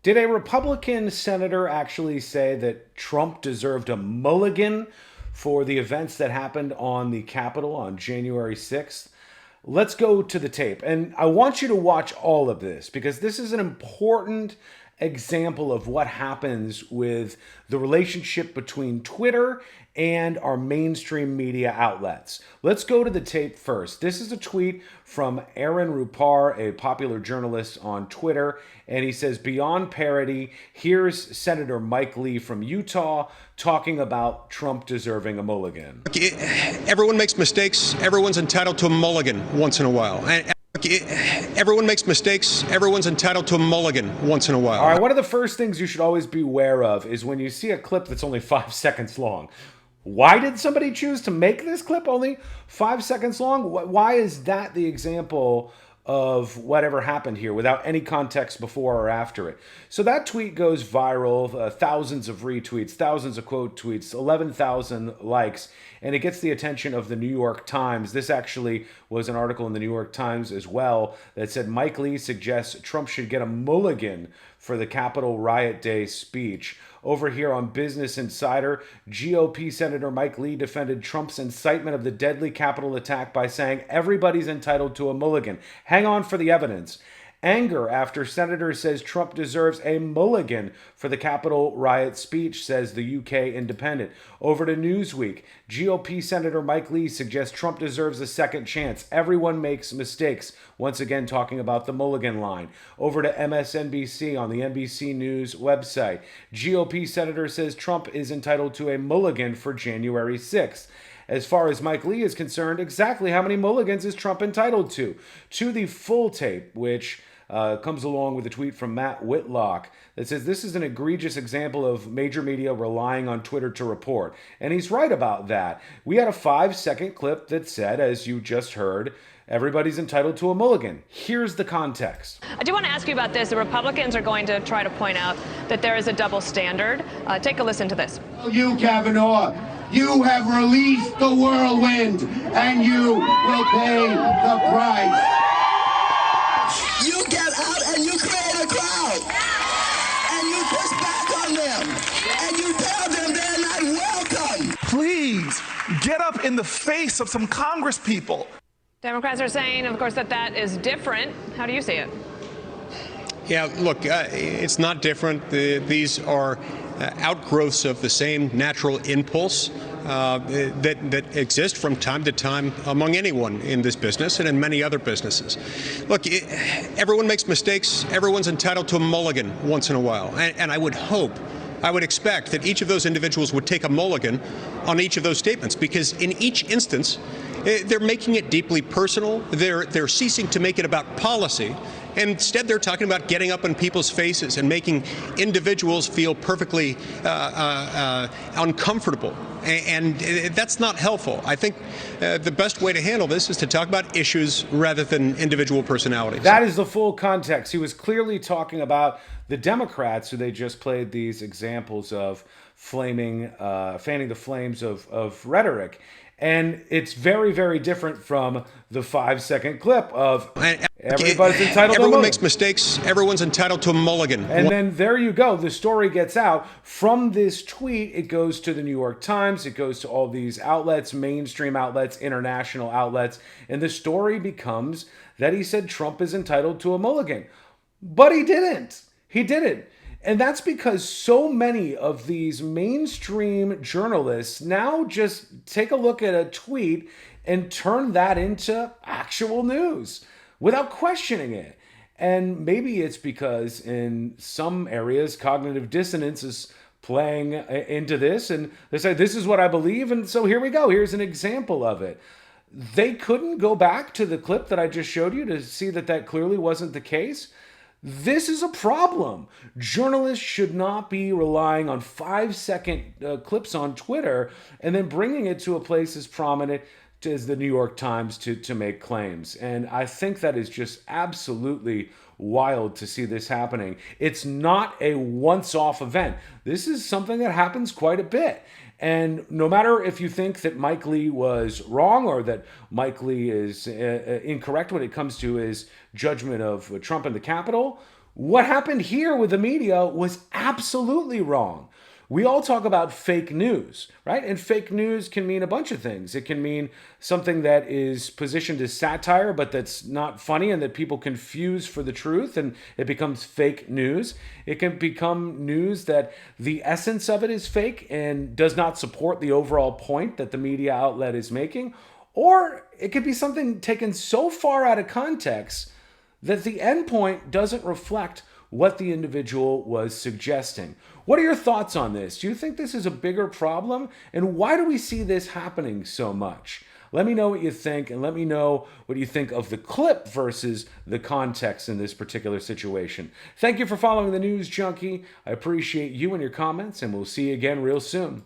Did a Republican senator actually say that Trump deserved a mulligan for the events that happened on the Capitol on January 6th? Let's go to the tape. And I want you to watch all of this because this is an important example of what happens with the relationship between Twitter and our mainstream media outlets. Let's go to the tape first. This is a tweet from Aaron Rupar, a popular journalist on Twitter, and he says, "Beyond parody, here's Senator Mike Lee from Utah talking about Trump deserving a mulligan." Everyone makes mistakes. Everyone's entitled to a mulligan once in a while. Everyone makes mistakes. Everyone's entitled to a mulligan once in a while. All right, one of the first things you should always be aware of is when you see a clip that's only 5 seconds long. Why did somebody choose to make this clip only 5 seconds long? Why is that the example of whatever happened here without any context before or after it? So that tweet goes viral, thousands of retweets, thousands of quote tweets, 11,000 likes, and it gets the attention of the New York Times. This actually was an article in the New York Times as well that said Mike Lee suggests Trump should get a mulligan for the Capitol Riot Day speech. Over here on Business Insider, GOP Senator Mike Lee defended Trump's incitement of the deadly Capitol attack by saying everybody's entitled to a mulligan. Hang on for the evidence. Anger after senator says Trump deserves a mulligan for the Capitol riot speech, says the UK Independent. Over to Newsweek, GOP Senator Mike Lee suggests Trump deserves a second chance. Everyone makes mistakes. Once again, talking about the mulligan line. Over to MSNBC on the NBC News website. GOP Senator says Trump is entitled to a mulligan for January 6th. As far as Mike Lee is concerned, exactly how many mulligans is Trump entitled to? To the full tape, which comes along with a tweet from Matt Whitlock that says this is an egregious example of major media relying on Twitter to report. And he's right about that. We had a 5 second clip that said, as you just heard, everybody's entitled to a mulligan. Here's the context. I do want to ask you about this. The Republicans are going to try to point out that there is a double standard. Take a listen to this. You, Kavanaugh, you have released the whirlwind, and you will pay the price. You get out and you create a crowd, and you push back on them, and you tell them they're not welcome. Please get up in the face of some Congress people. Democrats are saying, of course, that that is different. How do you see it? Yeah, look, it's not different. These are outgrowths of the same natural impulse that exist from time to time among anyone in this business and in many other businesses. Look, everyone makes mistakes. Everyone's entitled to a mulligan once in a while. And I would expect that each of those individuals would take a mulligan on each of those statements, because in each instance, they're making it deeply personal. They're ceasing to make it about policy. And instead, they're talking about getting up in people's faces and making individuals feel perfectly uncomfortable. And that's not helpful. I think the best way to handle this is to talk about issues rather than individual personalities. That is the full context. He was clearly talking about the Democrats who they just played these examples of fanning the flames of rhetoric. And it's very, very different from the 5 second clip of everybody's entitled to a mulligan. Everyone makes mistakes. Everyone's entitled to a mulligan. And then there you go. The story gets out. From this tweet, it goes to the New York Times. It goes to all these outlets, mainstream outlets, international outlets. And the story becomes that he said Trump is entitled to a mulligan. But he didn't. He didn't. And that's because so many of these mainstream journalists now just take a look at a tweet and turn that into actual news without questioning it. And maybe it's because in some areas, cognitive dissonance is playing into this. And they say, this is what I believe. And so here we go. Here's an example of it. They couldn't go back to the clip that I just showed you to see that that clearly wasn't the case. This is a problem. Journalists should not be relying on 5 second clips on Twitter and then bringing it to a place as prominent as the New York Times to make claims. And I think that is just absolutely wild to see this happening. It's not a once-off event. This is something that happens quite a bit. And no matter if you think that Mike Lee was wrong or that Mike Lee is incorrect when it comes to his judgment of Trump and the Capitol, What happened here with the media was absolutely wrong. We all talk about fake news, right? And fake news can mean a bunch of things. It can mean something that is positioned as satire, but that's not funny and that people confuse for the truth, and it becomes fake news. It can become news that the essence of it is fake and does not support the overall point that the media outlet is making. Or it could be something taken so far out of context that the endpoint doesn't reflect what the individual was suggesting. What are your thoughts on this? Do you think this is a bigger problem? And why do we see this happening so much? Let me know what you think, and let me know what you think of the clip versus the context in this particular situation. Thank you for following the News Junkie. I appreciate you and your comments, and we'll see you again real soon.